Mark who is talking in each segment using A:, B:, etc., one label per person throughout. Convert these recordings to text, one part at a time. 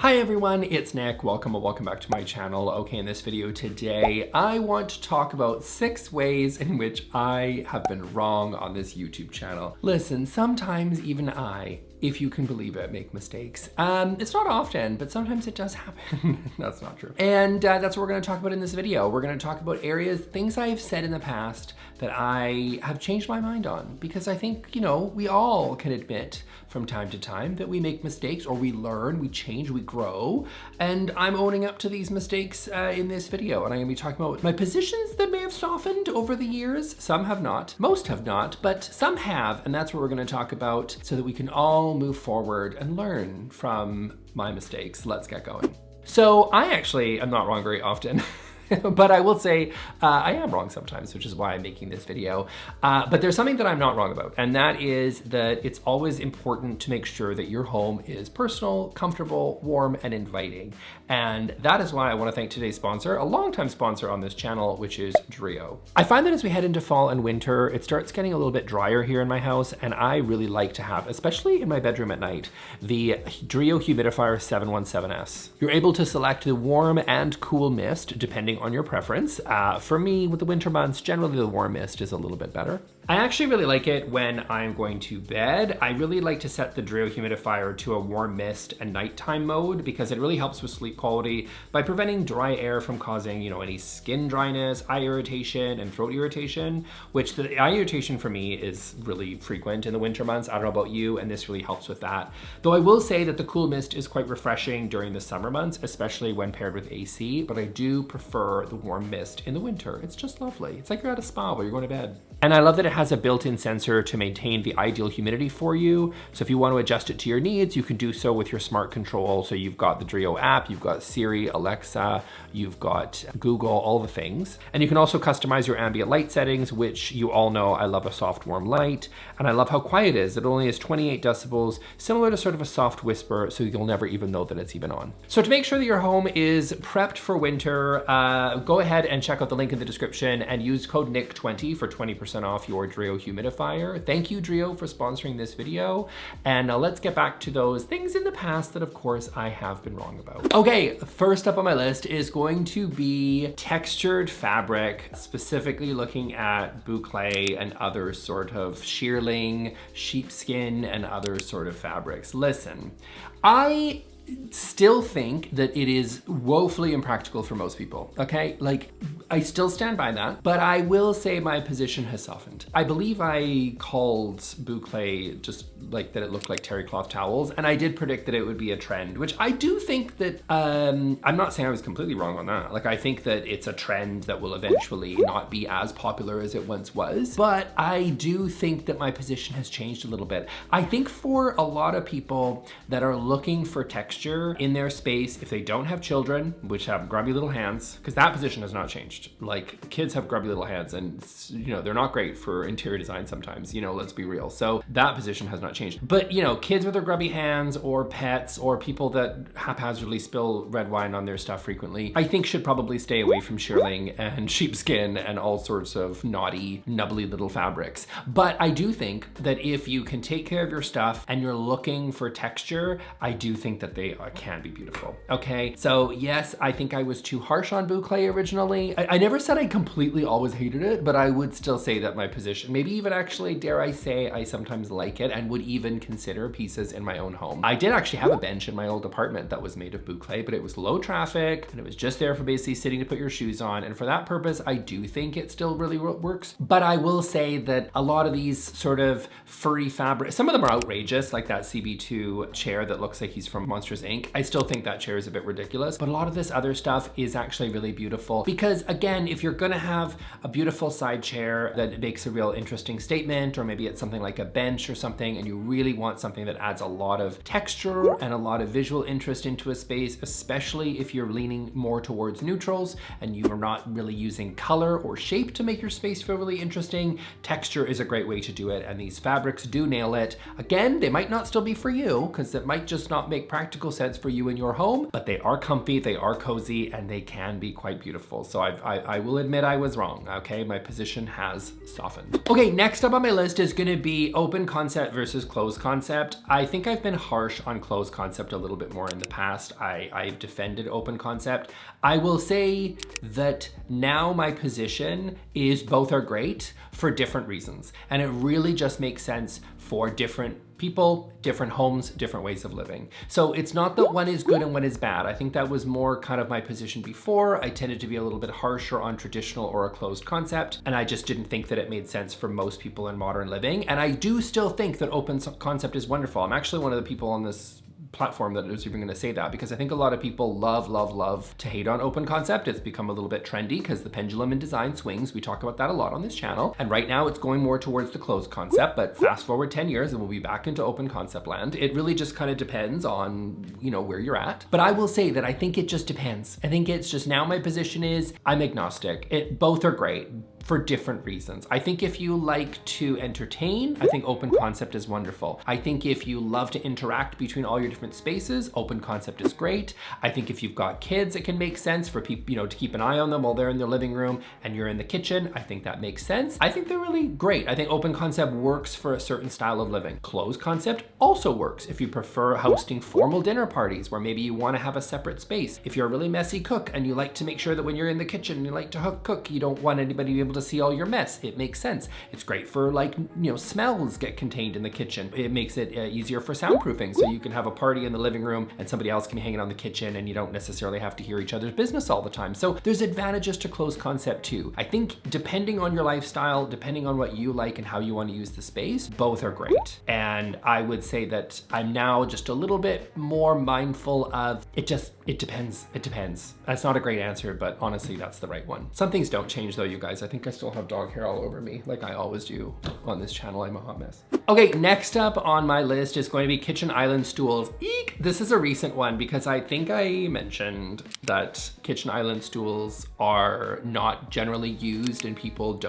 A: Hi everyone, it's Nick. Welcome back to my channel. Okay, in this video today, I want to talk about 6 ways in which I have been wrong on this YouTube channel. Listen, sometimes even I, if you can believe it, make mistakes. It's not often, but sometimes it does happen. That's not true. And that's what we're gonna talk about in this video. We're gonna talk about areas, things I've said in the past that I have changed my mind on. Because I think, you know, we all can admit from time to time that we make mistakes, or we learn, we change, we grow. And I'm owning up to these mistakes in this video. And I'm gonna be talking about my positions that may have softened over the years. Some have not, most have not, but some have. And that's what we're gonna talk about so that we can all move forward and learn from my mistakes. Let's get going. So I actually am not wrong very often. But I will say I am wrong sometimes, which is why I'm making this video. But there's something that I'm not wrong about, and that is that it's always important to make sure that your home is personal, comfortable, warm, and inviting. And that is why I want to thank today's sponsor, a longtime sponsor on this channel, which is Dreo. I find that as we head into fall and winter, it starts getting a little bit drier here in my house, and I really like to have, especially in my bedroom at night, the Dreo Humidifier 717S. You're able to select the warm and cool mist, depending on your preference. For me, with the winter months, generally the warm mist is a little bit better. I actually really like it when I'm going to bed. I really like to set the Dreo humidifier to a warm mist and nighttime mode because it really helps with sleep quality by preventing dry air from causing, you know, any skin dryness, eye irritation, and throat irritation, which the eye irritation for me is really frequent in the winter months. I don't know about you, and this really helps with that. Though I will say that the cool mist is quite refreshing during the summer months, especially when paired with AC, but I do prefer the warm mist in the winter. It's just lovely. It's like you're at a spa while you're going to bed. And I love that it has a built-in sensor to maintain the ideal humidity for you. So if you want to adjust it to your needs, you can do so with your smart control. So you've got the Dreo app, you've got Siri, Alexa, you've got Google, all the things. And you can also customize your ambient light settings, which you all know I love a soft, warm light. And I love how quiet it is. It only is 28 decibels, similar to sort of a soft whisper, so you'll never even know that it's even on. So to make sure that your home is prepped for winter, go ahead and check out the link in the description and use code NICK20 for 20% off your Dreo humidifier. Thank you, Dreo, for sponsoring this video. And now let's get back to those things in the past that, of course, I have been wrong about. Okay, first up on my list is going to be textured fabric, specifically looking at boucle and other sort of shearling, sheepskin, and other sort of fabrics. Listen, I still think that it is woefully impractical for most people, okay? Like, I still stand by that, but I will say my position has softened. I believe I called boucle just like that it looked like terry cloth towels, and I did predict that it would be a trend, which I do think that, I'm not saying I was completely wrong on that. Like, I think that it's a trend that will eventually not be as popular as it once was, but I do think that my position has changed a little bit. I think for a lot of people that are looking for texture in their space, if they don't have children, which have grubby little hands, because that position has not changed. Like, kids have grubby little hands, and you know, they're not great for interior design sometimes, you know, let's be real. So that position has not changed. But you know, kids with their grubby hands, or pets, or people that haphazardly spill red wine on their stuff frequently, I think should probably stay away from shearling and sheepskin and all sorts of naughty, nubbly little fabrics. But I do think that if you can take care of your stuff and you're looking for texture, I do think that they can be beautiful. Okay, so yes, I think I was too harsh on boucle originally. I never said I completely always hated it, but I would still say that my position, maybe even actually, dare I say, I sometimes like it and would even consider pieces in my own home. I did actually have a bench in my old apartment that was made of boucle, but it was low traffic and it was just there for basically sitting to put your shoes on. And for that purpose, I do think it still really works. But I will say that a lot of these sort of furry fabric, some of them are outrageous, like that CB2 chair that looks like he's from Monsters Inc. I still think that chair is a bit ridiculous, but a lot of this other stuff is actually really beautiful because, again, if you're gonna have a beautiful side chair that makes a real interesting statement, or maybe it's something like a bench or something, and you really want something that adds a lot of texture and a lot of visual interest into a space, especially if you're leaning more towards neutrals and you are not really using color or shape to make your space feel really interesting, texture is a great way to do it, and these fabrics do nail it. Again, they might not still be for you because it might just not make practical practical sense for you in your home, but they are comfy, they are cozy, and they can be quite beautiful. So I will admit I was wrong, okay? My position has softened. Okay, next up on my list is gonna be open concept versus closed concept. I think I've been harsh on closed concept a little bit more in the past. I've defended open concept. I will say that now my position is both are great for different reasons. And it really just makes sense for different people, different homes, different ways of living. So it's not that one is good and one is bad. I think that was more kind of my position before. I tended to be a little bit harsher on traditional or a closed concept, and I just didn't think that it made sense for most people in modern living. And I do still think that open concept is wonderful. I'm actually one of the people on this platform that is even going to say that, because I think a lot of people love to hate on open concept. It's become a little bit trendy because the pendulum in design swings. We talk about that a lot on this channel. And right now it's going more towards the closed concept, but fast forward 10 years and we'll be back into open concept land. It really just kind of depends on, you know, where you're at. But I will say that I think it just depends. I think it's just now my position is I'm agnostic. Both are great for different reasons. I think if you like to entertain, I think open concept is wonderful. I think if you love to interact between all your different spaces, open concept is great. I think if you've got kids, it can make sense for people, you know, to keep an eye on them while they're in their living room and you're in the kitchen. I think that makes sense. I think they're really great. I think open concept works for a certain style of living. Closed concept also works if you prefer hosting formal dinner parties where maybe you want to have a separate space. If you're a really messy cook and you like to make sure that when you're in the kitchen, you like to cook, you don't want anybody to be able to see all your mess. It makes sense. It's great for, like, you know, smells get contained in the kitchen. It makes it easier for soundproofing, so you can have a party in the living room and somebody else can be hanging out in the kitchen and you don't necessarily have to hear each other's business all the time. So there's advantages to closed concept too. I think depending on your lifestyle, depending on what you like and how you want to use the space, both are great. And I would say that I'm now just a little bit more mindful of it depends. It depends. That's not a great answer, but honestly, that's the right one. Some things don't change though, you guys. I think I still have dog hair all over me, like I always do on this channel. I'm a hot mess. Okay, next up on my list is going to be kitchen island stools. Eek! This is a recent one because I think I mentioned that kitchen island stools are not generally used and people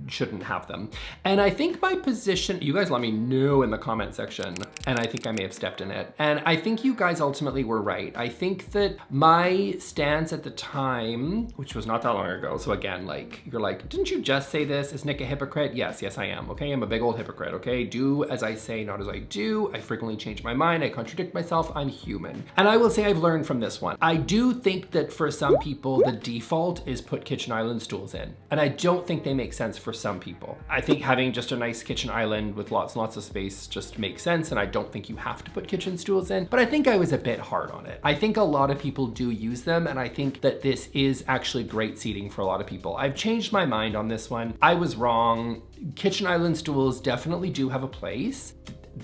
A: shouldn't have them. And I think my position, you guys let me know in the comment section, and I think I may have stepped in it. And I think you guys ultimately were right. I think that my stance at the time, which was not that long ago, so again, like, you're like, didn't you just say this? Is Nick a hypocrite? Yes, I am, okay? I'm a big old hypocrite, okay? Do as I say, not as I do. I frequently change my mind. I contradict myself. I'm human. And I will say I've learned from this one. I do think that for some people, the default is put kitchen island stools in. And I don't think they make sense for some people. I think having just a nice kitchen island with lots and lots of space just makes sense, and I don't think you have to put kitchen stools in, but I think I was a bit hard on it. I think a lot of people do use them, and I think that this is actually great seating for a lot of people. I've changed my mind on this one. I was wrong. Kitchen island stools definitely do have a place.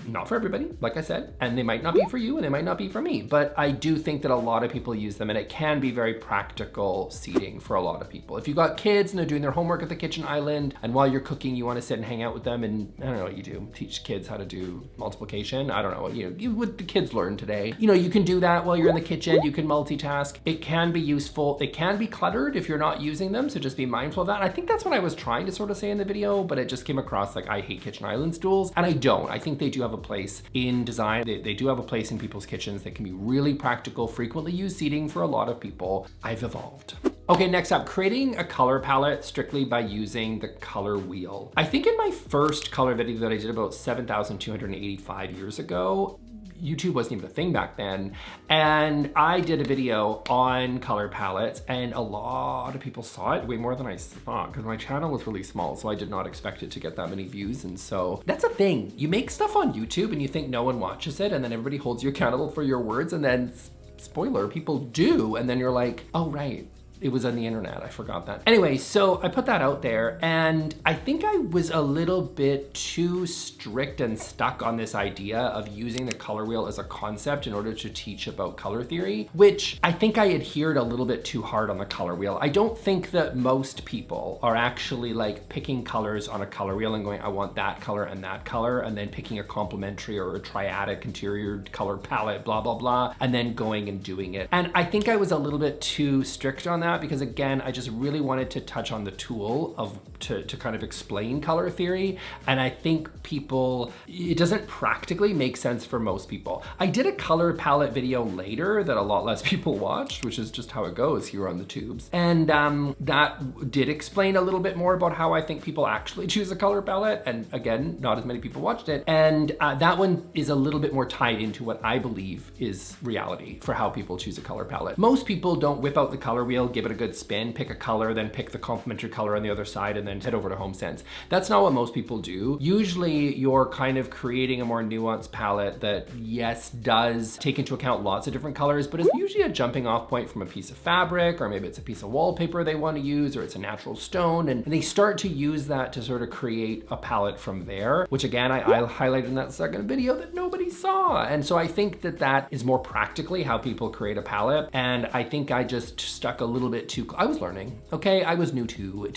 A: Not for everybody, like I said, and they might not be for you and they might not be for me, but I do think that a lot of people use them and it can be very practical seating for a lot of people. If you've got kids and they're doing their homework at the kitchen island and while you're cooking, you want to sit and hang out with them and I don't know what you do, teach kids how to do multiplication. I don't know what the kids learn today. You know, you can do that while you're in the kitchen, you can multitask. It can be useful. It can be cluttered if you're not using them, so just be mindful of that. I think that's what I was trying to sort of say in the video, but it just came across like I hate kitchen island stools, and I don't. I think they do have a place in design. They do have a place in people's kitchens. They can be really practical, frequently used seating for a lot of people. I've evolved. Okay, next up, creating a color palette strictly by using the color wheel. I think in my first color video that I did about 7,285 years ago, YouTube wasn't even a thing back then, and I did a video on color palettes and a lot of people saw it, way more than I thought, because my channel was really small, so I did not expect it to get that many views. And so that's a thing. You make stuff on YouTube and you think no one watches it, and then everybody holds you accountable for your words, and then spoiler, people do, and then you're like, oh right, it was on the internet, I forgot that. Anyway, so I put that out there, and I think I was a little bit too strict and stuck on this idea of using the color wheel as a concept in order to teach about color theory, which I think I adhered a little bit too hard on the color wheel. I don't think that most people are actually like picking colors on a color wheel and going, I want that color, and then picking a complementary or a triadic interior color palette, blah, blah, blah, and then going and doing it. And I think I was a little bit too strict on that. that because again, I just really wanted to touch on the tool to kind of explain color theory. And I think it doesn't practically make sense for most people. I did a color palette video later that a lot less people watched, which is just how it goes here on the tubes. And that did explain a little bit more about how I think people actually choose a color palette. And again, not as many people watched it. And that one is a little bit more tied into what I believe is reality for how people choose a color palette. Most people don't whip out the color wheel, give it a good spin, pick a color, then pick the complementary color on the other side, and then head over to HomeSense. That's not what most people do. Usually you're kind of creating a more nuanced palette that, yes, does take into account lots of different colors, but it's usually a jumping off point from a piece of fabric, or maybe it's a piece of wallpaper they want to use, or it's a natural stone, and they start to use that to sort of create a palette from there, which again, I highlighted in that second video that nobody saw. And so I think that that is more practically how people create a palette. And I think I just stuck a little bit too, I was learning, okay? I was new to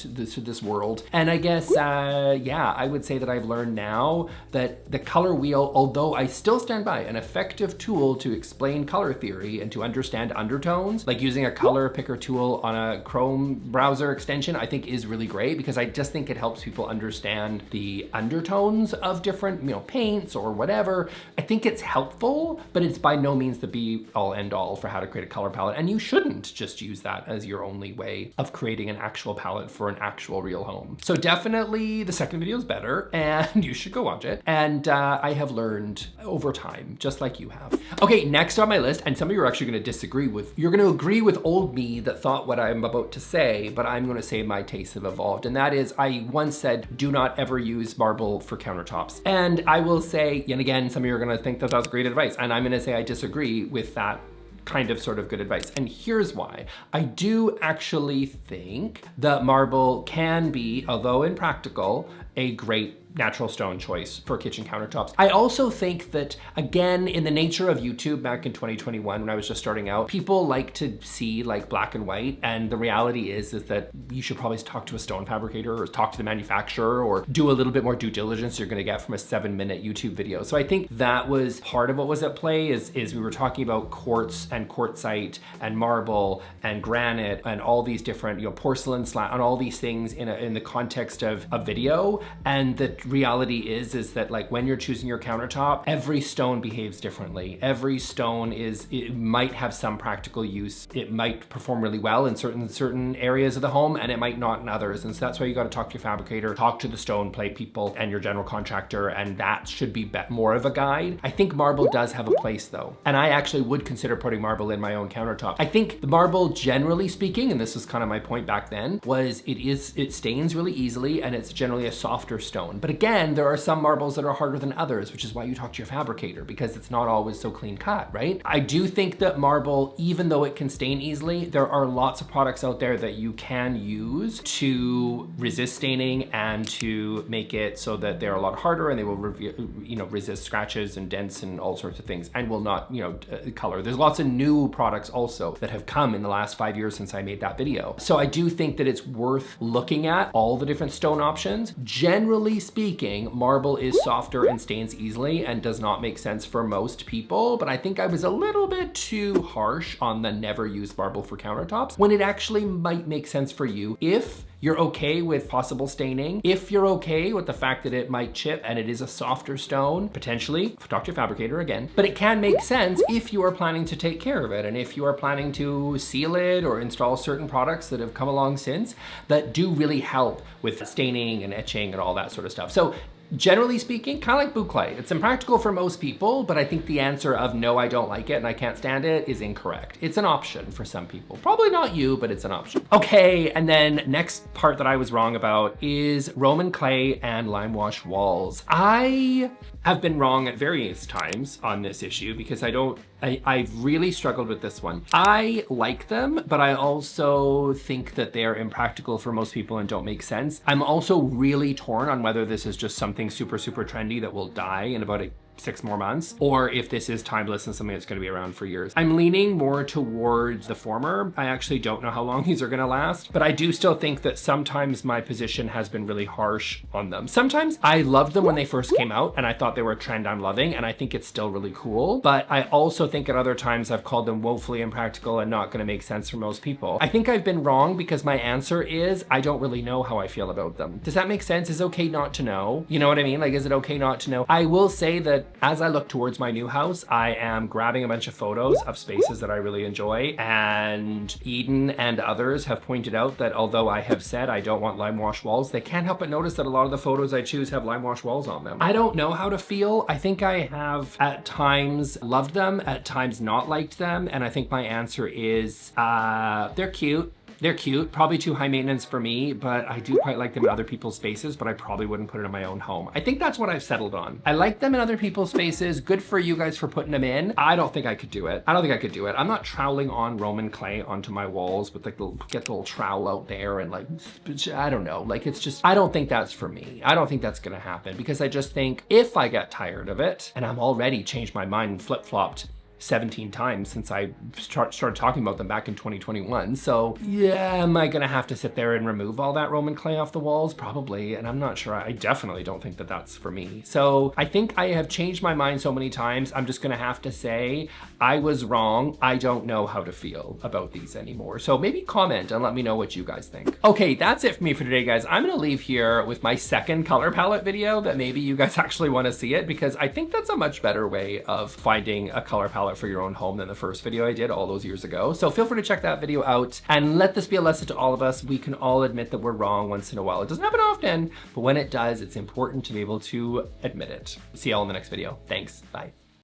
A: this world. And I guess, yeah, I would say that I've learned now that the color wheel, although I still stand by an effective tool to explain color theory and to understand undertones, like using a color picker tool on a Chrome browser extension, I think is really great because I just think it helps people understand the undertones of different, paints or whatever. I think it's helpful, but it's by no means the be all end all for how to create a color palette. And you shouldn't just use that as your only way of creating an actual palette for an actual real home. So definitely the second video is better and you should go watch it. And I have learned over time, just like you have. Okay, next on my list, and some of you are actually gonna disagree with, you're gonna agree with old me that thought what I'm about to say, but I'm gonna say my tastes have evolved. And that is, I once said, do not ever use marble for countertops. And I will say, and again, some of you are gonna think that that's great advice. And I'm gonna say I disagree with that kind of sort of good advice. And here's why. I do actually think that marble can be, although impractical, a great natural stone choice for kitchen countertops. I also think that, again, in the nature of YouTube back in 2021, when I was just starting out, people like to see like black and white. And the reality is that you should probably talk to a stone fabricator or talk to the manufacturer or do a little bit more due diligence you're gonna get from a 7-minute YouTube video. So I think that was part of what was at play is we were talking about quartz and quartzite and marble and granite and all these different, porcelain slab and all these things in the context of a video. And the reality is that like when you're choosing your countertop, every stone behaves differently. Every stone it might have some practical use. It might perform really well in certain areas of the home and it might not in others. And so that's why you got to talk to your fabricator, talk to the stone plate people and your general contractor, and that should be more of a guide. I think marble does have a place though. And I actually would consider putting marble in my own countertop. I think the marble, generally speaking, and this was kind of my point back then, was it stains really easily and it's generally a softer stone. But again, there are some marbles that are harder than others, which is why you talk to your fabricator because it's not always so clean cut, right? I do think that marble, even though it can stain easily, there are lots of products out there that you can use to resist staining and to make it so that they're a lot harder and they will resist scratches and dents and all sorts of things and will not, color. There's lots of new products also that have come in the last 5 years since I made that video. So I do think that it's worth looking at all the different stone options. Generally speaking, marble is softer and stains easily and does not make sense for most people, but I think I was a little bit too harsh on the never use marble for countertops when it actually might make sense for you if you're okay with possible staining, if you're okay with the fact that it might chip and it is a softer stone, potentially, talk to your fabricator again, but it can make sense if you are planning to take care of it and if you are planning to seal it or install certain products that have come along since that do really help with staining and etching and all that sort of stuff. So generally speaking, kind of like boucle. It's impractical for most people, but I think the answer of no, I don't like it and I can't stand it is incorrect. It's an option for some people. Probably not you, but it's an option. Okay, and then next part that I was wrong about is Roman clay and Limewash walls. I have been wrong at various times on this issue because I've really struggled with this one. I like them, but I also think that they're impractical for most people and don't make sense. I'm also really torn on whether this is just something super, super trendy that will die in about 6 more months, or if this is timeless and something that's going to be around for years. I'm leaning more towards the former. I actually don't know how long these are going to last, but I do still think that sometimes my position has been really harsh on them. Sometimes I loved them when they first came out and I thought they were a trend I'm loving, and I think it's still really cool, but I also think at other times I've called them woefully impractical and not going to make sense for most people. I think I've been wrong because my answer is I don't really know how I feel about them. Does that make sense? Is it okay not to know? You know what I mean? Like, is it okay not to know? I will say that as I look towards my new house, I am grabbing a bunch of photos of spaces that I really enjoy, and Eden and others have pointed out that although I have said I don't want Limewash walls, they can't help but notice that a lot of the photos I choose have Limewash walls on them. I don't know how to feel. I think I have at times loved them, at times not liked them, and I think my answer is they're cute. They're cute, probably too high maintenance for me, but I do quite like them in other people's spaces, but I probably wouldn't put it in my own home. I think that's what I've settled on. I like them in other people's spaces. Good for you guys for putting them in. I don't think I could do it. I don't think I could do it. I'm not troweling on Roman clay onto my walls with like get the little trowel out there and like, I don't know. Like, it's just, I don't think that's for me. I don't think that's gonna happen, because I just think if I get tired of it, and I'm already changed my mind and flip-flopped 17 times since I started talking about them back in 2021. So yeah, am I gonna have to sit there and remove all that Roman clay off the walls? Probably, and I'm not sure. I definitely don't think that that's for me. So I think I have changed my mind so many times, I'm just gonna have to say I was wrong. I don't know how to feel about these anymore. So maybe comment and let me know what you guys think. Okay, that's it for me for today, guys. I'm gonna leave here with my second color palette video that maybe you guys actually wanna see it, because I think that's a much better way of finding a color palette for your own home than the first video I did all those years ago. So feel free to check that video out, and let this be a lesson to all of us. We can all admit that we're wrong once in a while. It doesn't happen often, but when it does, it's important to be able to admit it. See y'all in the next video. Thanks, bye.